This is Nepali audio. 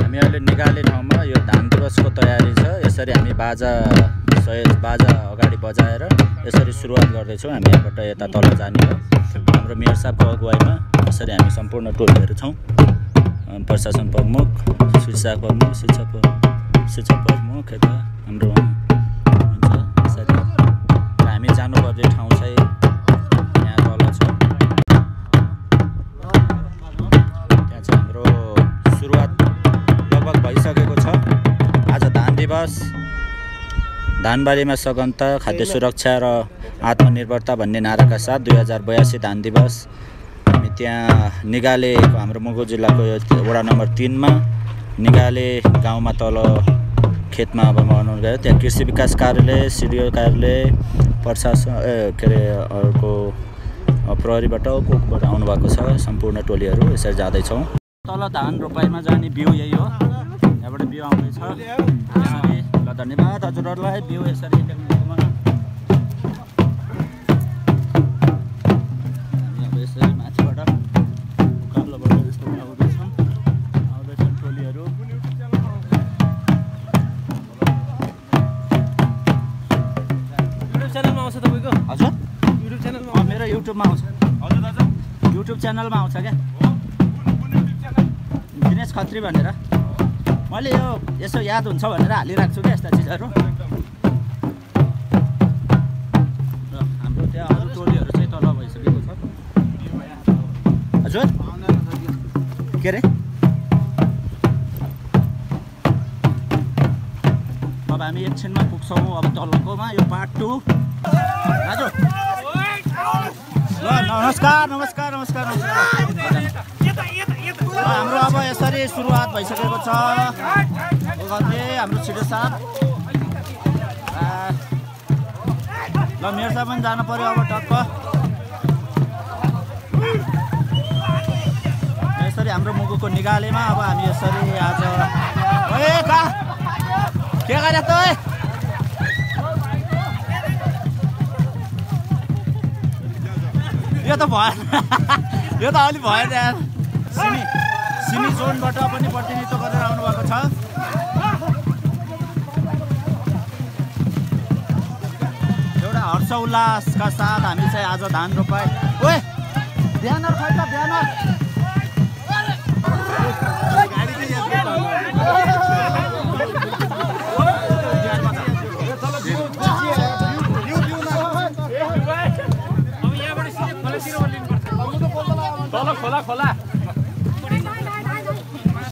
हामी अहिले निगाले ठाउँमा यो धान दिवसको तयारी छ। यसरी हामी बाजा अगाडि बजाएर यसरी सुरुवात गर्दैछौँ। हामी यहाँबाट यता तल जाने हो। हाम्रो मेयर साहबको अगुवाईमा यसरी हामी सम्पूर्ण टोलीहरू छौँ। प्रशासन प्रमुख, शिक्षा प्रमुख, शिक्षा प्रमुख यता हाम्रो हुन्छ। यसरी हामी जानुपर्ने ठाउँ चाहिँ यहाँ तल छ। त्यहाँ चाहिँ हाम्रो सुरुवात लगभग भइसकेको छ। आज धान दिवस, धानबारीमा सघनता, खाद्य सुरक्षा र आत्मनिर्भरता भन्ने नाराका साथ 2082 धान दिवस हामी त्यहाँ निगालेको हाम्रो मुगु जिल्लाको वडा नम्बर 3 मा निगाले गाउँमा तल खेतमा अब मनाउनु गयो। त्यहाँ कृषि विकास कार्यालय, सिडिओ कार्यालय, प्रशासन के अरे अर्को प्रहरीबाट कोकबाट आउनुभएको छ। सम्पूर्ण टोलीहरू यसरी जाँदैछौँ। तल धान रोपाइमा जाने बिउ यही हो। यहाँबाट बिउ आउँदैछ। यसरी ल धन्यवाद हजुरहरूलाई। बिउ यसरी यसरी माथिबाट उकालोबाट यस्तो आउँदैछन् टोलीहरू। युट्युब च्यानलमा आउँछ तपाईँको? हजुर युट्युब च्यानलमा? मेरो युट्युबमा आउँछ। हजुर दाजु युट्युब च्यानलमा आउँछ क्या, दिनेश खत्री भनेर। मैले यो यसो याद हुन्छ भनेर हालिरहेको छु क्या यस्ता चिजहरू। र हाम्रो त्यहाँ अरू टोलीहरू चाहिँ तल भइसकेको छ। हजुर के अरे अब हामी एकछिनमा पुग्छौँ अब तलकोमा। यो पार्ट 2। दाजु ल नमस्कार नमस्कार नमस्कार नमस्कार। हाम्रो अब यसरी सुरुवात भइसकेको छ। हाम्रो छिटो साहब ल मेयर साहब पनि जानु पर्यो अब टक्क। यसरी हाम्रो मुगुको निगालेमा अब हामी यसरी आज के गरे त यो त भएन यो त अलि भएन यार। सिमी जोनबाट पनि प्रतिनिधित्व गरेर आउनुभएको छ। एउटा हर्ष उल्लासका साथ हामी चाहिँ आज धान रोपाइ। ओए ब्यानर खै त ब्यानर। तल खोला खोला